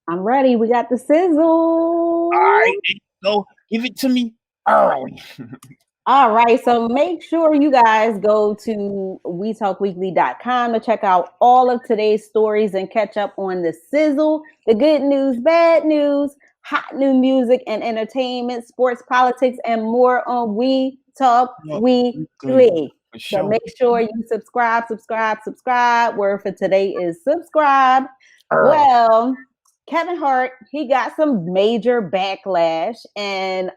I'm ready. We got the sizzle. All right, go give it to me early. All right, so make sure you guys go to wetalkweekly.com to check out all of today's stories and catch up on the sizzle, the good news, bad news, hot new music and entertainment, sports, politics, and more on We Talk Weekly. For So sure. make sure you subscribe. Word for today is subscribe. Well, Kevin Hart, he got some major backlash, and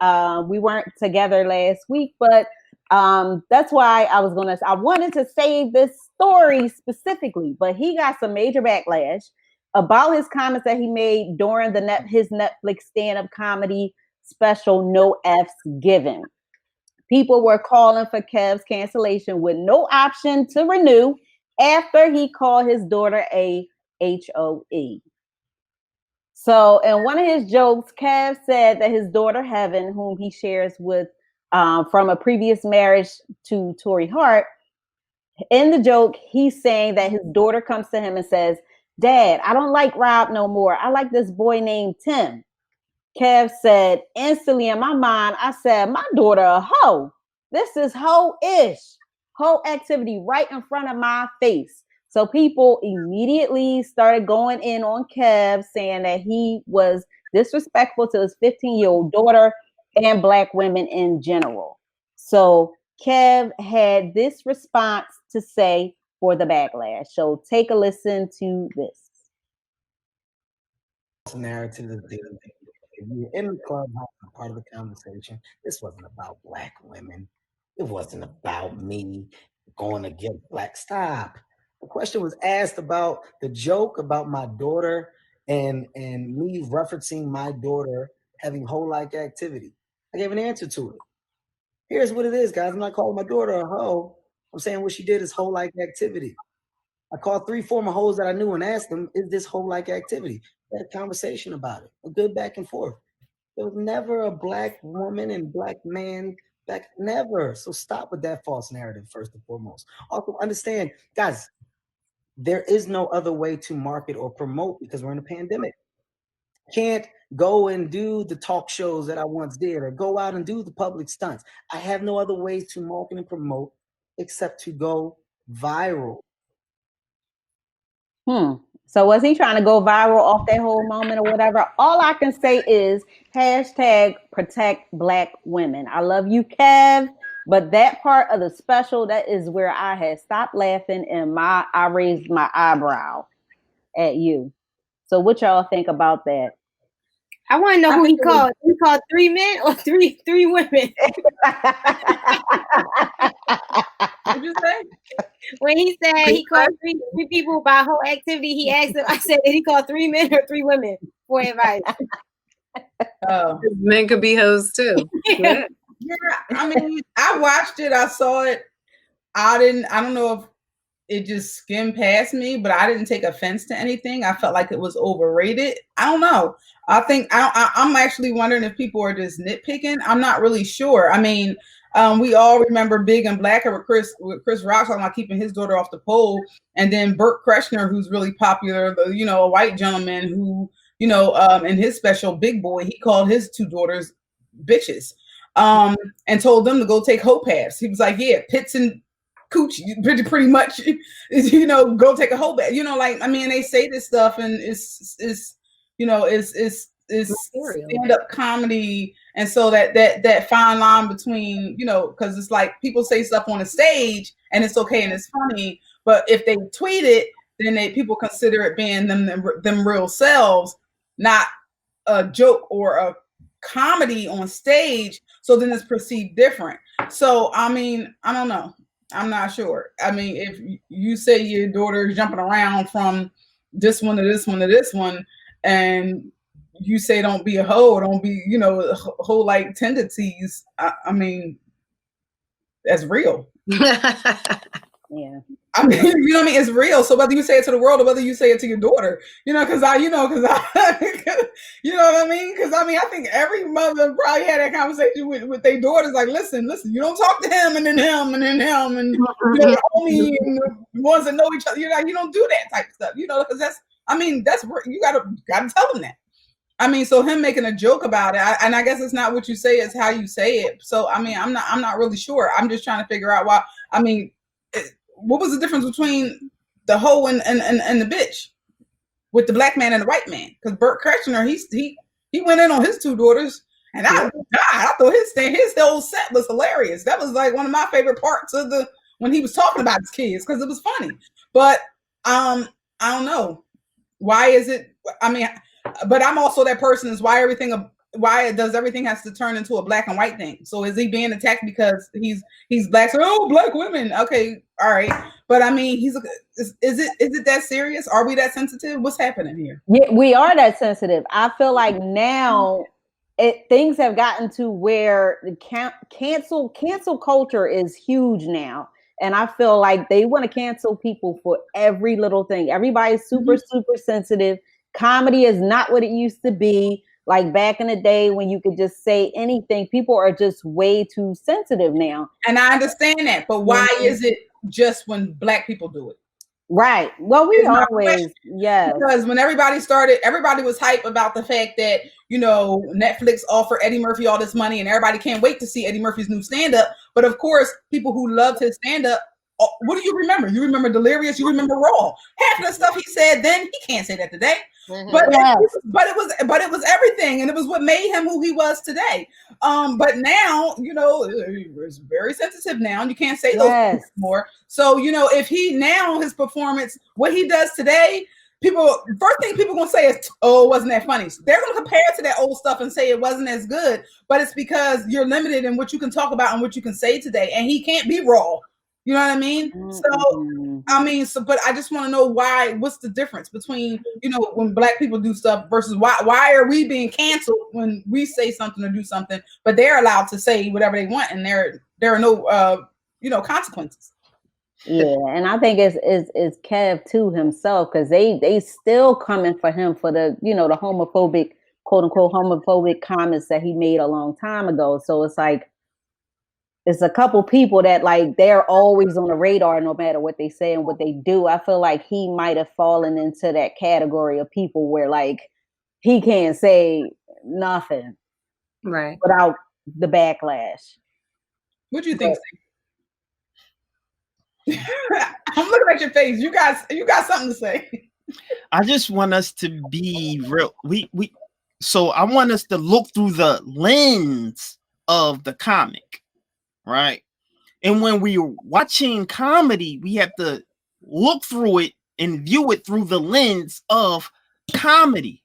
we weren't together last week, but that's why I wanted to save this story specifically, but he got some major backlash about his comments that he made during his Netflix stand-up comedy special, No F's Given. People were calling for Kev's cancellation with no option to renew after he called his daughter a HOE. So, in one of his jokes, Kev said that his daughter Heaven, whom he shares with from a previous marriage to Tori Hart, in the joke, he's saying that his daughter comes to him and says, "Dad, I don't like Rob no more. I like this boy named Tim." Kev said, instantly in my mind, I said, "My daughter a hoe. This is hoe-ish. Hoe activity right in front of my face." So people immediately started going in on Kev, saying that he was disrespectful to his 15-year-old daughter and Black women in general. So Kev had this response to say for the backlash. So take a listen to this. Narrative is dealing. If you're in the clubhouse, part of the conversation, this wasn't about Black women. It wasn't about me going against Black. Stop. The question was asked about the joke about my daughter and me referencing my daughter having hoe-like activity. I gave an answer to it. Here's what it is, guys. I'm not calling my daughter a hoe. I'm saying what she did is hoe-like activity. I called 3 former hoes that I knew and asked them, is this hoe-like activity? We had a conversation about it, a good back and forth. There was never a Black woman and Black man back, never. So stop with that false narrative, first and foremost. Also understand, guys, there is no other way to market or promote because we're in a pandemic. Can't go and do the talk shows that I once did or go out and do the public stunts. I have no other ways to market and promote except to go viral. So was he trying to go viral off that whole moment or whatever? All I can say is hashtag protect Black women. I love you, Kev. But that part of the special, that is where I had stopped laughing and I raised my eyebrow at you. So what y'all think about that? I want to know who he called. He called 3 men or three women. What'd you say? When he said he called three people by whole activity, he asked him, I said, did he call 3 men or 3 women for advice? Men could be hoes too. Yeah, I mean, I watched it, I saw it. I don't know if it just skimmed past me, but I didn't take offense to anything. I felt like it was overrated. I don't know. I think I'm actually wondering if people are just nitpicking. I'm not really sure. I mean, we all remember Big and Blacker with Chris Rock talking about keeping his daughter off the pole, and then Burt Kreschner, who's really popular, a white gentleman who, in his special Big Boy, he called his 2 daughters bitches, and told them to go take hoe paths. He was like, yeah, pits and cooch, pretty much, go take a hoe bath. They say this stuff and it's stand-up comedy, and so that fine line between, because it's like people say stuff on the stage and it's okay and it's funny, but if they tweet it, then people consider it being them real selves, not a joke or a comedy on stage. So then it's perceived different. So I mean, I don't know. I'm not sure. I mean, if you say your daughter is jumping around from this one to this one to this one, and you say don't be a hoe, don't be, hoe-like tendencies, I mean, that's real. Yeah. I mean, you know what I mean? It's real. So whether you say it to the world or whether you say it to your daughter, because I you know what I mean? Because I mean, I think every mother probably had that conversation with their daughters. Like, listen, you don't talk to him and then him and then him and homie and the ones that know each other. You don't do that type of stuff. Because I mean, you gotta tell him that. I mean, so him making a joke about it, and I guess it's not what you say, it's how you say it. So I mean, I'm not really sure. I'm just trying to figure out why. I mean, what was the difference between the hoe and the bitch with the black man and the white man? Because Bert Kreischer, he went in on his two daughters, and I thought his whole set was hilarious. That was like one of my favorite parts of when he was talking about his kids, because it was funny. But I don't know, why is it? I mean, but I'm also that person is why does everything has to turn into a black and white thing? So is he being attacked because he's black? So, oh, black women. Okay, all right. But I mean, is it that serious? Are we that sensitive? What's happening here? Yeah, we are that sensitive. I feel like now things have gotten to where the cancel culture is huge now. And I feel like they want to cancel people for every little thing. Everybody's super sensitive. Comedy is not what it used to be. Like back in the day when you could just say anything, people are just way too sensitive now. And I understand that, but why is it just when black people do it? Right. Well, we always, yes. Because when everybody was hype about the fact that, you know, Netflix offered Eddie Murphy all this money and everybody can't wait to see Eddie Murphy's new stand-up. But of course, people who loved his stand-up, what do you remember? You remember Delirious? You remember Raw? Half of the stuff he said then, he can't say that today. But it was everything, and it was what made him who he was today. But now, you know, he's very sensitive now, and you can't say those things more. So, you know, if his performance, what he does today, first thing people gonna say is, "Oh, wasn't that funny?" So they're gonna compare it to that old stuff and say it wasn't as good. But it's because you're limited in what you can talk about and what you can say today, and he can't be raw. You know what I mean? So, but I just want to know what's the difference between, you know, when black people do stuff versus why are we being canceled when we say something or do something, but they're allowed to say whatever they want and there are no, you know, consequences. Yeah. And I think it's Kev too himself, because they still coming for him for the, you know, the homophobic, quote unquote, homophobic comments that he made a long time ago. So it's like, it's a couple people that like they're always on the radar no matter what they say and what they do. I feel like he might have fallen into that category of people where like he can't say nothing without the backlash. What do you think? I'm looking at your face. You got something to say. I just want us to be real. So I want us to look through the lens of the comic. Right. And when we're watching comedy, we have to look through it and view it through the lens of comedy,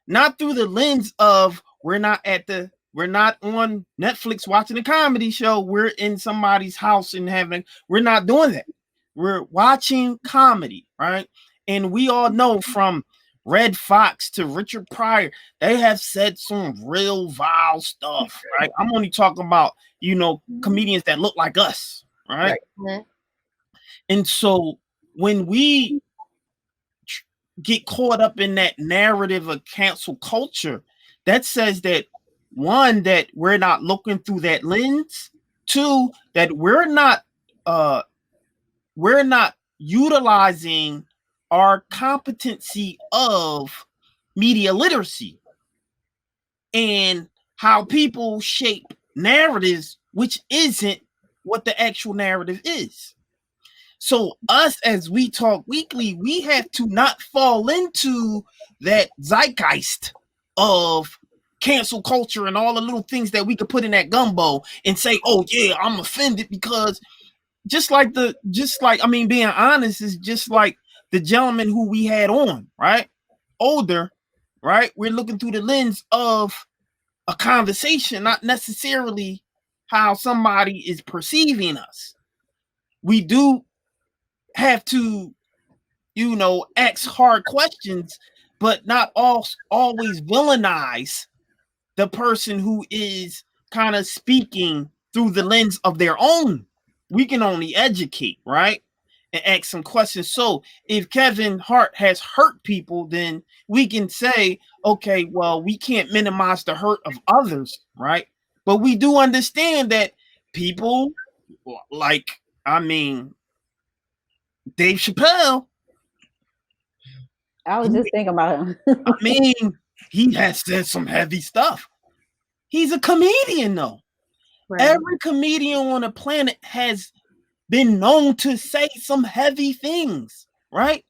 not through the lens of we're not on Netflix watching a comedy show. We're in somebody's house and we're not doing that. We're watching comedy. Right. And we all know from Red Fox to Richard Pryor, they have said some real vile stuff, right? I'm only talking about, you know, comedians that look like us, right? And so when we get caught up in that narrative of cancel culture, that says that, one, that we're not looking through that lens, two, that we're not utilizing our competency of media literacy and how people shape narratives, which isn't what the actual narrative is. So us, as we talk weekly, we have to not fall into that zeitgeist of cancel culture and all the little things that we could put in that gumbo and say, oh yeah, I'm offended because being honest is just like the gentleman who we had on, right? Older, right? We're looking through the lens of a conversation, not necessarily how somebody is perceiving us. We do have to, you know, ask hard questions, but not always villainize the person who is kind of speaking through the lens of their own. We can only educate, right? And ask some questions. So if Kevin Hart has hurt people, then we can say, okay, well, we can't minimize the hurt of others, right? But we do understand that people like, Dave Chappelle, I was just thinking about him. I mean, he has said some heavy stuff. He's a comedian, though. Right. Every comedian on the planet has been known to say some heavy things, right?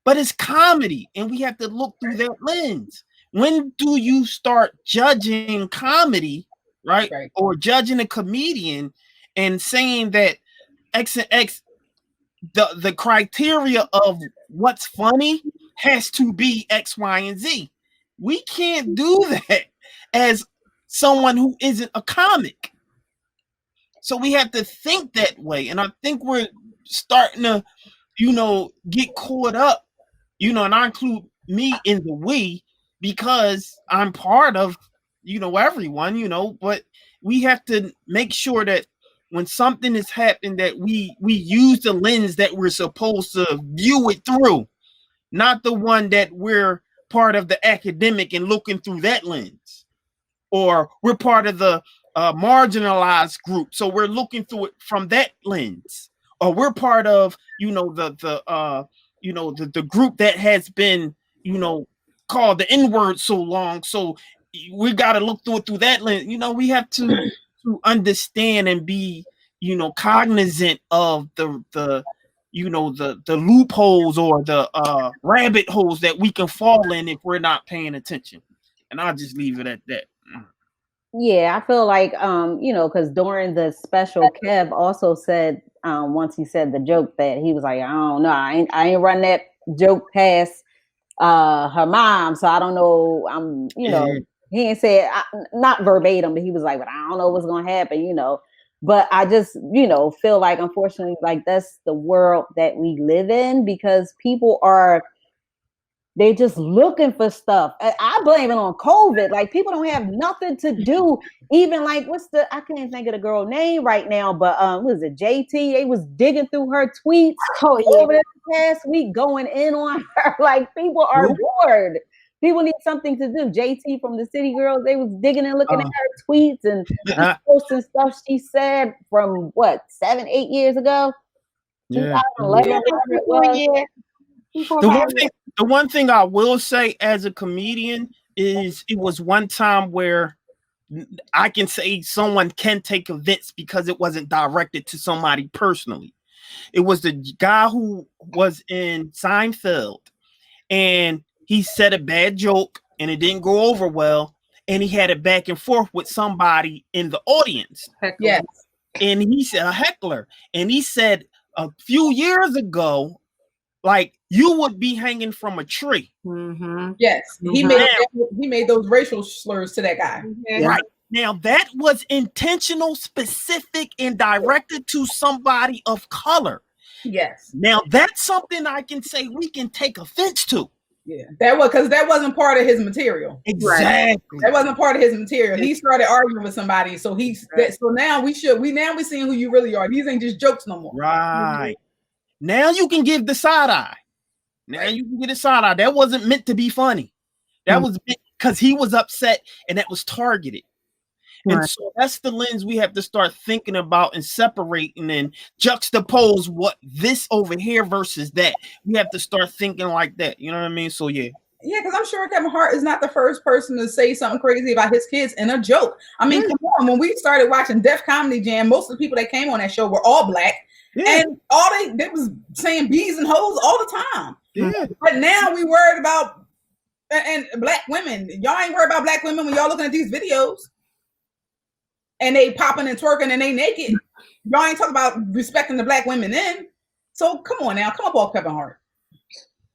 But it's comedy, and we have to look through that lens. When do you start judging comedy, right? Or judging a comedian and saying that X and X, the criteria of what's funny has to be X, Y, and Z. We can't do that as someone who isn't a comic. So we have to think that way. And I think we're starting to, get caught up, and I include me in the we because I'm part of, everyone, but we have to make sure that when something is happening that we use the lens that we're supposed to view it through, not the one that we're part of the academic and looking through that lens, or we're part of the marginalized group, so we're looking through it from that lens, or we're part of the group that has been called the N-word so long, so we got to look through it through that lens. We have to understand and be cognizant of the loopholes or the rabbit holes that we can fall in if we're not paying attention. And I'll just leave it at that. Yeah, I feel like because during the special, Kev also said once he said the joke that he was like, I don't know, I ain't run that joke past her mom, so I don't know. He ain't said not verbatim, but he was like, but I don't know what's gonna happen, But I just feel like, unfortunately, like that's the world that we live in, because people are. They just looking for stuff. I blame it on COVID. Like, people don't have nothing to do. Even like, I can't think of the girl name right now, but what is it, JT? They was digging through her tweets over the past week, going in on her. Like, people are bored. People need something to do. JT from the City Girls, they was digging and looking at her tweets and posting stuff she said from 7, 8 years ago. Yeah. 2011. The one thing I will say as a comedian is it was one time where I can say someone can take offense because it wasn't directed to somebody personally. It was the guy who was in Seinfeld, and he said a bad joke and it didn't go over well, and he had it back and forth with somebody in the audience. Yes. And he said, a heckler, and he said a few years ago, like, you would be hanging from a tree. Mm-hmm. Yes, he made those racial slurs to that guy. Mm-hmm. Right now, that was intentional, specific, and directed to somebody of color. Yes. Now that's something I can say we can take offense to. Yeah, that wasn't part of his material. Exactly, that wasn't part of his material. He started arguing with somebody, so so now we're seeing who you really are. These ain't just jokes no more. Right. Now you can give the side eye. You can get a side eye. That wasn't meant to be funny. That was because he was upset and that was targeted. And so that's the lens we have to start thinking about and separating and juxtapose what this over here versus that. We have to start thinking like that. You know what I mean? So yeah. Yeah, because I'm sure Kevin Hart is not the first person to say something crazy about his kids in a joke. I mean, come on. When we started watching Def Comedy Jam, most of the people that came on that show were all black. Yeah. And all they was saying bees and hoes all the time. Yeah. But now we worried about and black women. Y'all ain't worried about black women when y'all looking at these videos and they popping and twerking and they naked. Y'all ain't talking about respecting the black women then. So come on now, come up off Kevin Hart.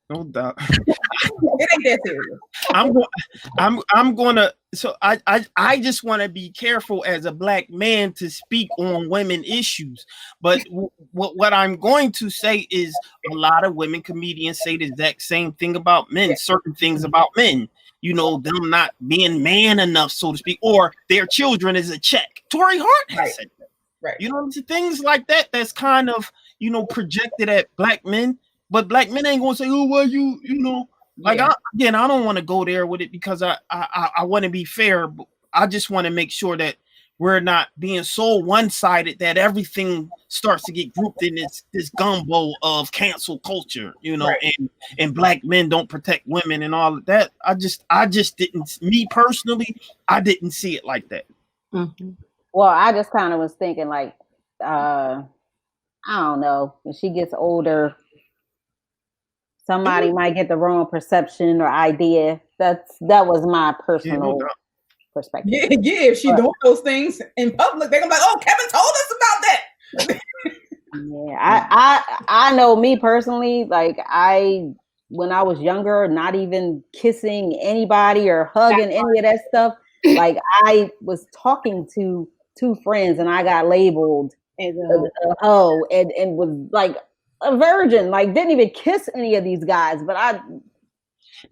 No doubt. It ain't that serious. I'm gonna. So I just want to be careful as a black man to speak on women issues. But what I'm going to say is a lot of women comedians say the exact same thing about men. Certain things about men. Them not being man enough, so to speak, or their children is a check. Tory Hart has said that. Right. Things like that. That's kind of projected at black men. But black men ain't gonna say, "Oh, well, like." I don't want to go there with it because I want to be fair. But I just want to make sure that we're not being so one-sided that everything starts to get grouped in this gumbo of cancel culture, you know, and black men don't protect women and all of that. I just didn't, me personally, I didn't see it like that. Mm-hmm. Well, I just kind of was thinking like, I don't know, when she gets older, somebody might get the wrong perception or idea. That was my personal perspective. Yeah, if she doing those things in public, they're gonna be like, oh, Kevin told us about that. Yeah, I know me personally, like when I was younger, not even kissing anybody or hugging any of that stuff. Like I was talking to two friends and I got labeled as a hoe and was like a virgin, like didn't even kiss any of these guys. But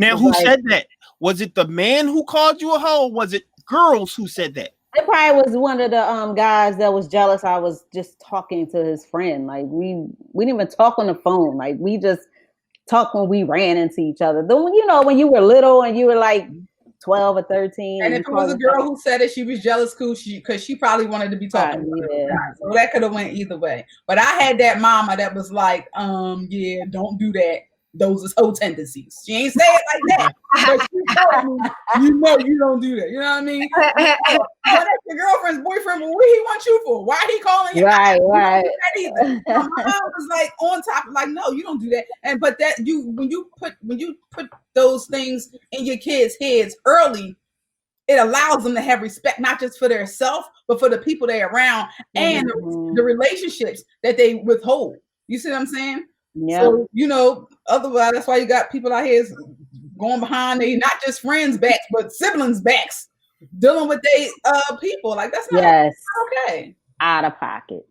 who said that? Was it the man who called you a hoe? Or was it girls who said that? It probably was one of the guys that was jealous. I was just talking to his friend. Like we didn't even talk on the phone. Like we just talked when we ran into each other. Then when you were little and you were like 12 or 13. And if it was a girl who said it, she was jealous because she probably wanted to be talking to guys. So that could have went either way. But I had that mama that was like, yeah, don't do that. Those is hoe tendencies. She ain't say it like that, but she told me, you know, you don't do that. You know what I mean? But that's your girlfriend's boyfriend. Well, what he want you for? Why he calling you? Right. My mom was like on top, like, no, you don't do that. And but that when you put those things in your kids' heads early, it allows them to have respect, not just for their self, but for the people they're around and the relationships that they withhold. You see what I'm saying? Yeah. So, you know, otherwise, that's why you got people out here going behind they not just friends' backs, but siblings' backs, dealing with they people. Like that's not okay. Out of pocket.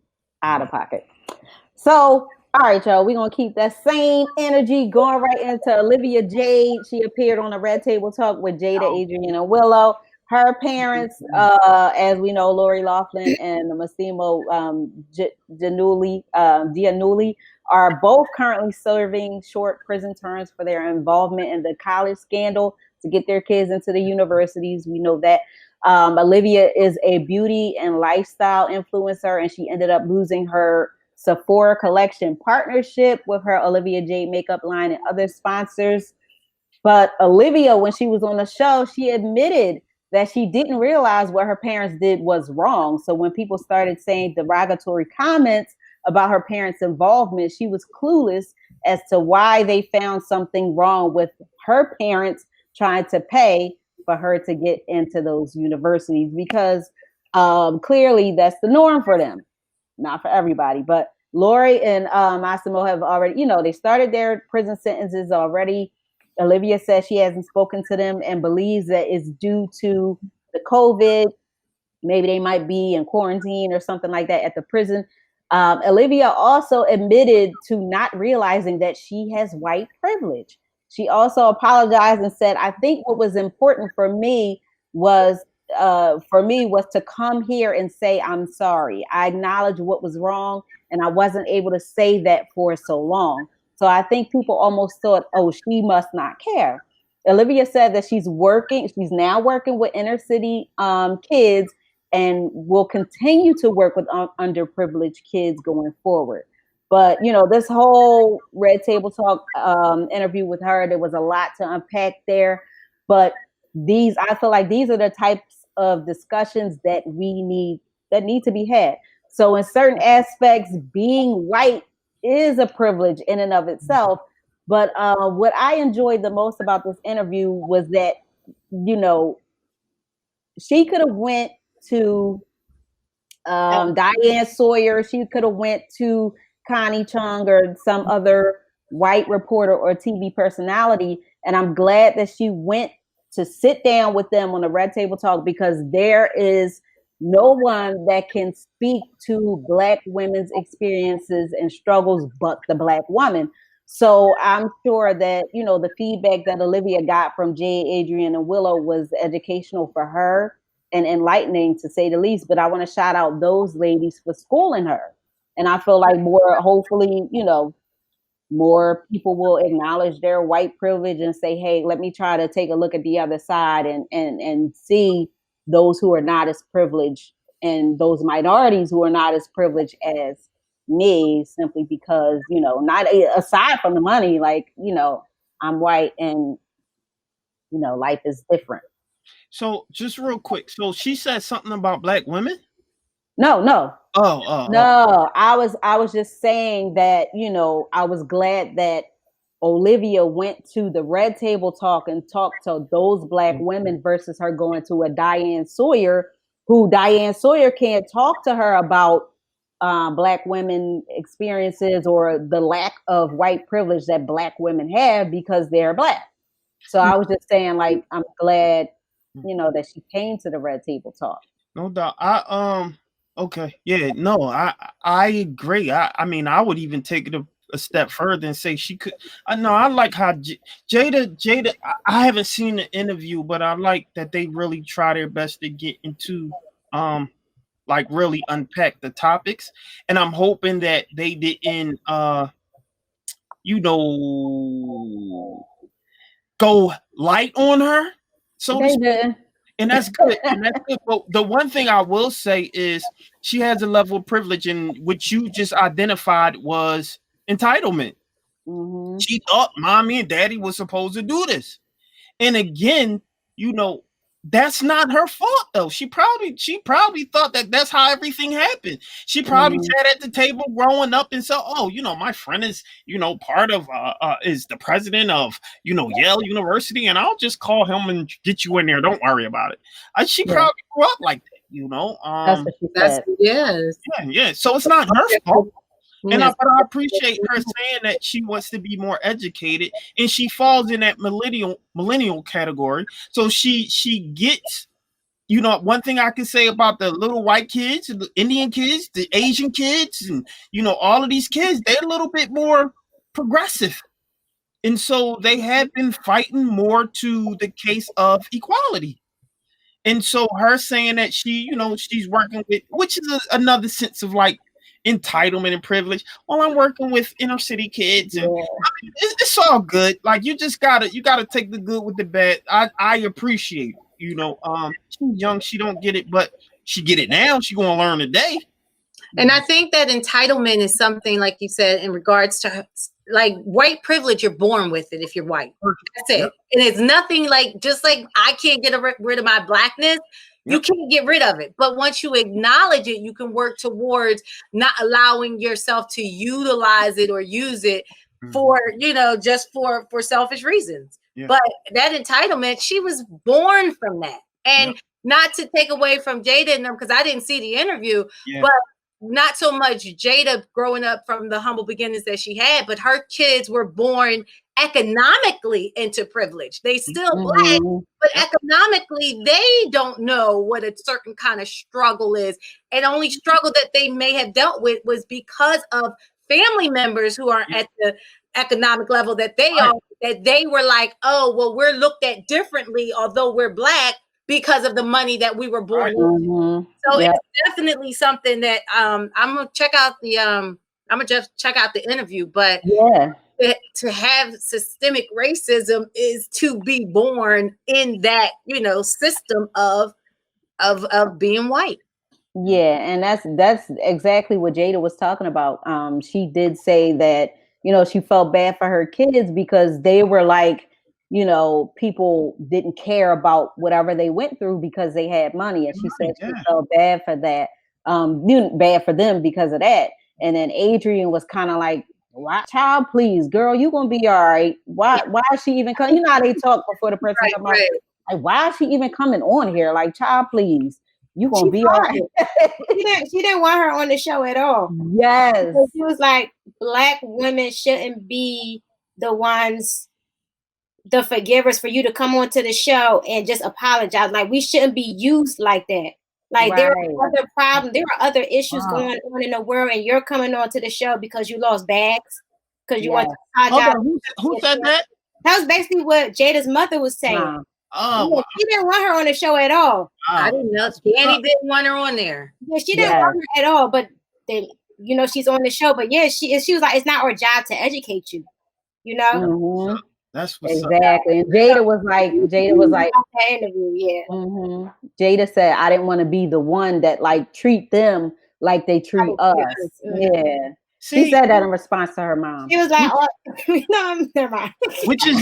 So, all right, y'all, we're gonna keep that same energy going right into Olivia Jade. She appeared on the Red Table Talk with Jada, Adrian, and Willow. Her parents, as we know, Lori Loughlin and Massimo Giannulli, are both currently serving short prison terms for their involvement in the college scandal to get their kids into the universities. We know that. Olivia is a beauty and lifestyle influencer, and she ended up losing her Sephora collection partnership with her Olivia Jade makeup line and other sponsors. But Olivia, when she was on the show, she admitted that she didn't realize what her parents did was wrong. So when people started saying derogatory comments about her parents' involvement, she was clueless as to why they found something wrong with her parents trying to pay for her to get into those universities, because clearly that's the norm for them, not for everybody. But Lori and Massimo have already, they started their prison sentences already. Olivia says she hasn't spoken to them and believes that it's due to the COVID. Maybe they might be in quarantine or something like that at the prison. Olivia also admitted to not realizing that she has white privilege. She also apologized and said, I think what was important for me was to come here and say, I'm sorry. I acknowledge what was wrong, and I wasn't able to say that for so long. So I think people almost thought, oh, she must not care. Olivia said that she's now working with inner city kids and will continue to work with underprivileged kids going forward. But, this whole Red Table Talk interview with her, there was a lot to unpack there. But I feel like these are the types of discussions that need to be had. So in certain aspects, being white is a privilege in and of itself. But what I enjoyed the most about this interview was that, she could have went to Diane Sawyer. She could have went to Connie Chung or some other white reporter or TV personality. And I'm glad that she went to sit down with them on the Red Table Talk, because there is no one that can speak to Black women's experiences and struggles but the Black woman. So I'm sure that, the feedback that Olivia got from Jay, Adrian, and Willow was educational for her and enlightening, to say the least. But I want to shout out those ladies for schooling her. And I feel like hopefully, more people will acknowledge their white privilege and say, hey, let me try to take a look at the other side and see those who are not as privileged and those minorities who are not as privileged as me, simply because, you know, not aside from the money, like, you know, I'm white and, you know, life is different. So just real quick. So she said something about black women? No. Oh. I was just saying that, you know, I was glad that Olivia went to the Red Table Talk and talked to those black women versus her going to a Diane Sawyer, who Diane Sawyer can't talk to her about black women experiences or the lack of white privilege that black women have because they're black. So I was just saying, like, I'm glad, you know, that she came to the Red Table Talk. No doubt. Okay. Yeah, no, I agree. I mean, I would even take it a step further and say she could. I know I like how Jada. I haven't seen the interview, but I like that they really try their best to get into like really unpack the topics. And I'm hoping that they didn't you know, go light on her. So to They speak. did. And that's good. And that's good. But the one thing I will say is she has a level of privilege, in which you just identified was entitlement. Mm-hmm. She thought mommy and daddy was supposed to do this. And again, you know, that's not her fault though. She probably thought that that's how everything happened. She probably sat at the table growing up and said, "Oh, you know, my friend is, you know, part of is the president of, you know, Yale University, and I'll just call him and get you in there. Don't worry about it." She probably grew up like that, you know. That's what she said. Yes. Yeah. So it's not her fault. And but I appreciate her saying that she wants to be more educated, and she falls in that millennial category. So she gets, you know, one thing I can say about the little white kids, the Indian kids, the Asian kids, and, you know, all of these kids, they're a little bit more progressive. And so they have been fighting more to the case of equality. And so her saying that she, you know, she's working with, which is another sense of like entitlement and privilege. Well, I'm working with inner city kids, and I mean, it's all good. Like you gotta take the good with the bad. I appreciate it. You know, she's young, she don't get it, but she get it now. She gonna learn today. And I think that entitlement is something, like you said, in regards to like white privilege, you're born with it if you're white. That's it. Yep. And it's nothing like, just like I can't get rid of my blackness. You can't get rid of it. But once you acknowledge it, you can work towards not allowing yourself to utilize it or use it for, you know, just for selfish reasons. Yeah. But that entitlement, she was born from that. And not to take away from Jada and them, because I didn't see the interview, but not so much Jada growing up from the humble beginnings that she had, but her kids were born economically into privilege. They still black, but economically they don't know what a certain kind of struggle is. And only struggle that they may have dealt with was because of family members who aren't at the economic level that they are, that they were like, oh, well, we're looked at differently, although we're black, because of the money that we were born with. So it's definitely something that I'm gonna check out the just check out the interview, but to have systemic racism is to be born in that, you know, system of being white. Yeah, and that's exactly what Jada was talking about. She did say that, you know, she felt bad for her kids because they were like, you know, people didn't care about whatever they went through because they had money. And she said she felt bad for that, bad for them because of that. And then Adrian was kind of like, why, child, please, girl, you gonna be all right. Why is she even coming? You know how they talk before the person come out. Like, why is she even coming on here? Like, child, please, you gonna be all right. She didn't want her on the show at all. Yes. Because she was like, black women shouldn't be the ones, the forgivers, for you to come onto the show and just apologize. Like, we shouldn't be used like that. Like, there are other problems, there are other issues going on in the world, and you're coming onto the show because you lost bags, because you want to apologize. Who said that? That was basically what Jada's mother was saying. She didn't want her on the show at all. I didn't know. Danny didn't want her on there. Yeah, she didn't want her at all. But then, you know, she's on the show. But yeah, she was like, it's not our job to educate you. You know. That's what's exactly. And Jada was like, that interview, yeah. Jada said, I didn't want to be the one that like treat them like they treat us. Yeah. She said that in response to her mom. She was like, no, never mind. Which is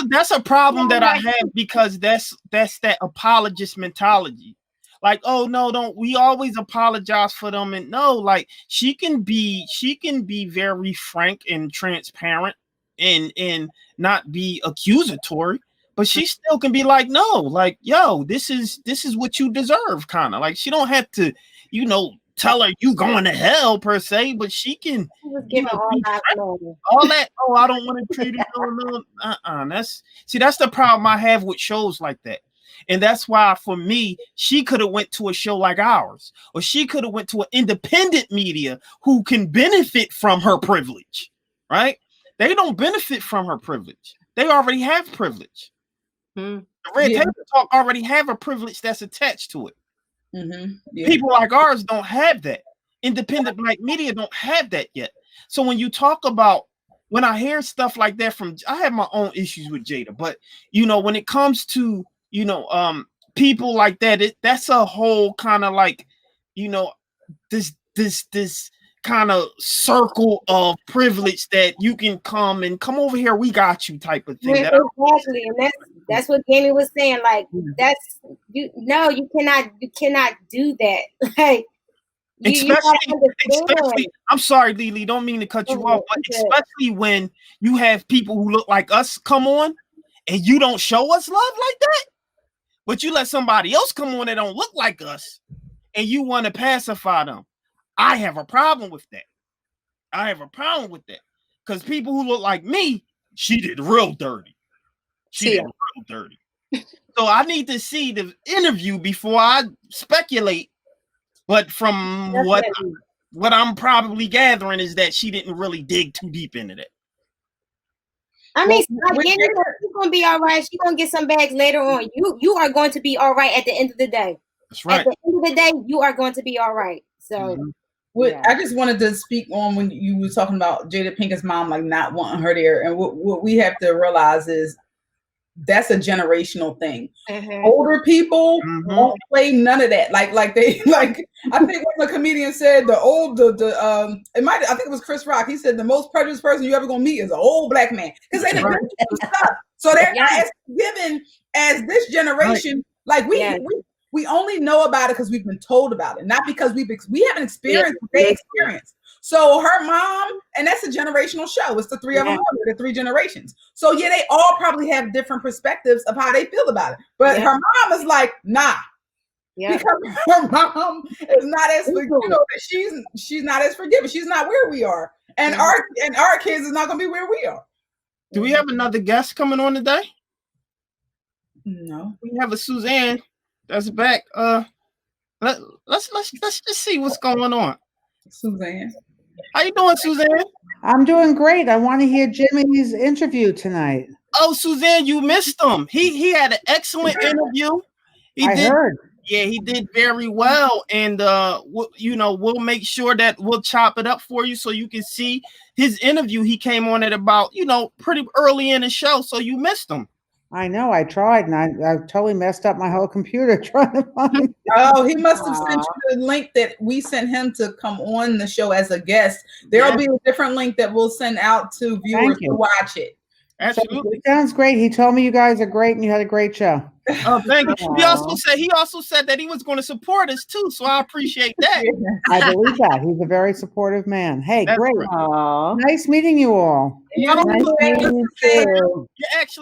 that's a problem that I have, because that's that apologist mentality. Like, oh no, don't we always apologize for them? And no, like she can be very frank and transparent and not be accusatory, but she still can be like, no, like, yo, this is what you deserve, kind of like she don't have to, tell her you going to hell per se, but she can all that. Oh, I don't want to treat it. No. That's the problem I have with shows like that. And that's why, for me, she could have went to a show like ours, or she could have went to an independent media who can benefit from her privilege, right? They don't benefit from her privilege. They already have privilege. The Red Table Talk already have a privilege that's attached to it. People like ours don't have that. Independent black media don't have that yet. So when you talk about, when I hear stuff like that from, I have my own issues with Jada, but when it comes to people like that, that's a whole kind of like, this kind of circle of privilege that you can come over here, we got you type of thing. Exactly, and that's what Jamie was saying. Like, you cannot do that. Like, especially, I'm sorry, Lily, don't mean to cut you off, but especially when you have people who look like us come on and you don't show us love like that, but you let somebody else come on that don't look like us and you want to pacify them. I have a problem with that. Because people who look like me, she did real dirty. So I need to see the interview before I speculate. But from what I'm probably gathering is that she didn't really dig too deep into that. I mean, she's gonna be all right. She's gonna get some bags later on. You are going to be all right at the end of the day. That's right. At the end of the day, you are going to be all right. So I just wanted to speak on when you were talking about Jada Pinkett's mom, like not wanting her there. And what we have to realize is that's a generational thing. Older people won't play none of that. Like I think when the comedian said I think it was Chris Rock. He said the most prejudiced person you ever gonna meet is an old black man, because they didn't do stuff. So they're not as forgiving as this generation. Like we only know about it because we've been told about it, not because we haven't experienced what they experienced. So her mom, and that's a generational show. It's the three of them, the three generations. So they all probably have different perspectives of how they feel about it. But her mom is like, nah, because her mom is not as she's not as forgiving. She's not where we are, and our kids is not going to be where we are. Do we have another guest coming on today? No, we have a Suzanne that's back. Let's just see what's going on. Suzanne. How you doing, Suzanne? I'm doing great. I want to hear Jimmy's interview tonight. Oh, Suzanne, you missed him. He had an excellent interview. I heard. Yeah, he did very well. And we'll make sure that we'll chop it up for you so you can see his interview. He came on at about, pretty early in the show, so you missed him. I know. I tried, and I totally messed up my whole computer trying to find. Oh, he must have sent you the link that we sent him to come on the show as a guest. There'll be a different link that we'll send out to viewers to watch it. Absolutely. So it sounds great. He told me you guys are great and you had a great show. Oh, thank you. He also said that he was going to support us too, so I appreciate that. I believe that. He's a very supportive man. Hey, that's great. Right. Nice meeting you all. Nice meeting you.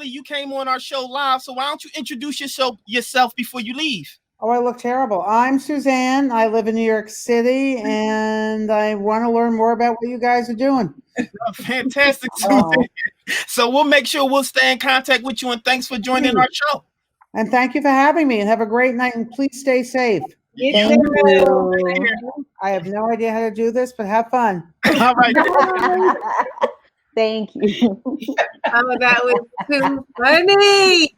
You came on our show live, so why don't you introduce yourself before you leave? Oh, I look terrible. I'm Suzanne. I live in New York City, and I want to learn more about what you guys are doing. Fantastic, Suzanne. So we'll make sure we'll stay in contact with you, and thanks for joining our show. And thank you for having me, and have a great night, and please stay safe. Thank you. I have no idea how to do this, but have fun. All right. Thank you. Oh, that was too funny.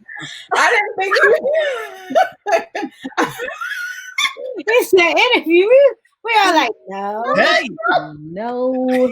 I didn't think it's an interview. We are like, no. Hey. No.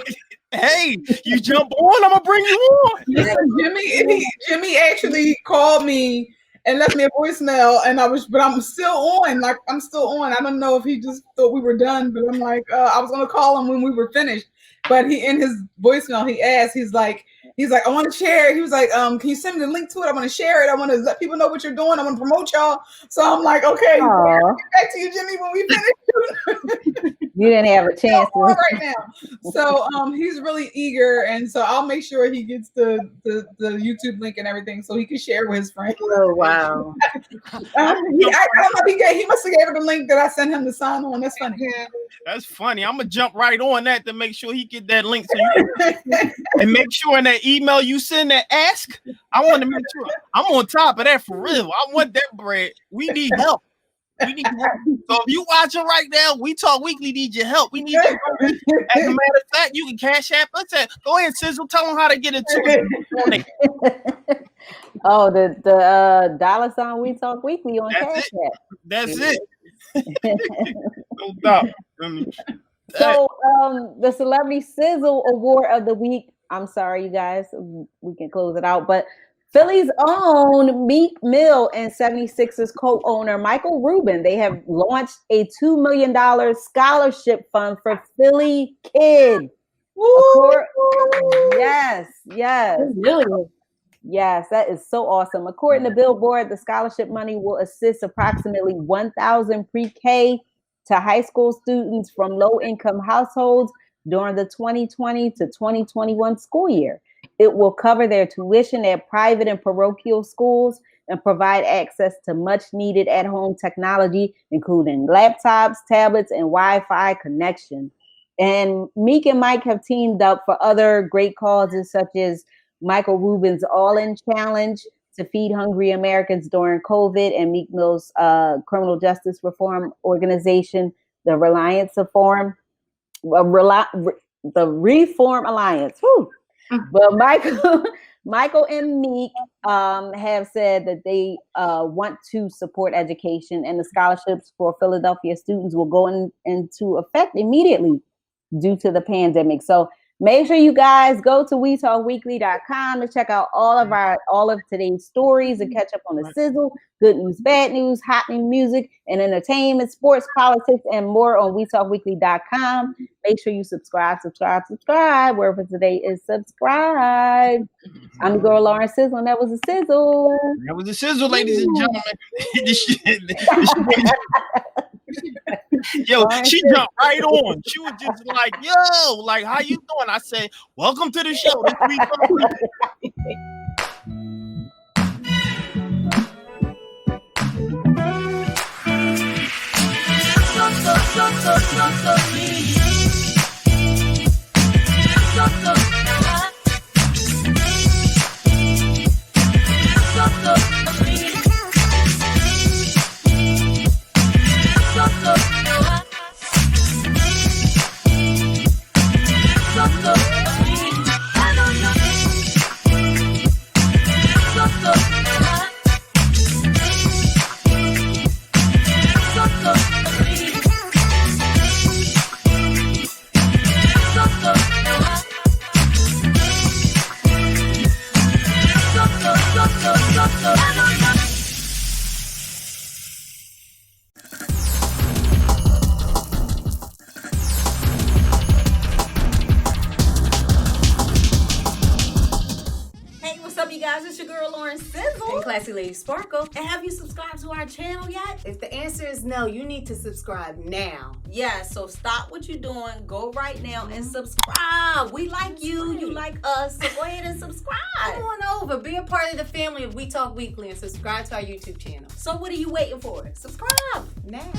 Hey, you jump on, I'm gonna bring you on. Listen, Jimmy actually called me and left me a voicemail, and I'm still on. Like, I'm still on. I don't know if he just thought we were done, but I'm like, I was gonna call him when we were finished. But he, in his voicemail, he asked, he's like, I want to share it. He was like, can you send me the link to it? I want to share it. I want to let people know what you're doing. I want to promote y'all. So I'm like, okay, Aw. get back to you, Jimmy, when we finish. You didn't have a chance to. Right now. So he's really eager, and so I'll make sure he gets the YouTube link and everything so he can share with his friends. Oh wow. I don't know if he must have gave her the link that I sent him to sign on. That's funny. That's funny. I'm gonna jump right on that to make sure he get that link to you. And make sure in that email you send that ask, I want to make sure I'm on top of that for real. I want that bread. We need help. We need help. So if you watching right now, We Talk Weekly need your help. We need your help. As a matter of fact, you can cash app us at. Go ahead, Sizzle. Tell them how to get it to it. Oh, the $ We Talk Weekly on That's Cash it. App. That's it. No doubt. So the Celebrity Sizzle Award of the Week. I'm sorry, you guys. We can close it out, but Philly's own Meek Mill and 76ers co-owner Michael Rubin, they have launched a $2 million scholarship fund for Philly kids. Yes. Yes, that is so awesome. According to Billboard, the scholarship money will assist approximately 1,000 pre-K to high school students from low-income households during the 2020 to 2021 school year. It will cover their tuition at private and parochial schools and provide access to much-needed at-home technology, including laptops, tablets, and Wi-Fi connection. And Meek and Mike have teamed up for other great causes, such as Michael Rubin's All-In Challenge to feed hungry Americans during COVID, and Meek Mill's criminal justice reform organization, the Reform Alliance. Whew. But Michael and Meek have said that they want to support education, and the scholarships for Philadelphia students will go into effect immediately due to the pandemic. So make sure you guys go to WeTalkWeekly.com to check out all of today's stories and catch up on the sizzle, good news, bad news, hot new music, and entertainment, sports, politics, and more on WeTalkWeekly.com. Make sure you subscribe. Word for today is subscribe. I'm the girl Lauren Sizzle, and that was a sizzle. That was a sizzle, ladies and gentlemen. Yo, she jumped right on. She was just like, yo, like, how you doing? I said, welcome to the show. This week. It's your girl Lauren Sizzle And Classy Lady Sparkle. And have you subscribed to our channel yet? If the answer is no, you need to subscribe now. Yeah, so stop what you're doing. Go right now and subscribe. We like you. You like us. So go ahead and subscribe. Come on over. Be a part of the family of We Talk Weekly and subscribe to our YouTube channel. So what are you waiting for? Subscribe now.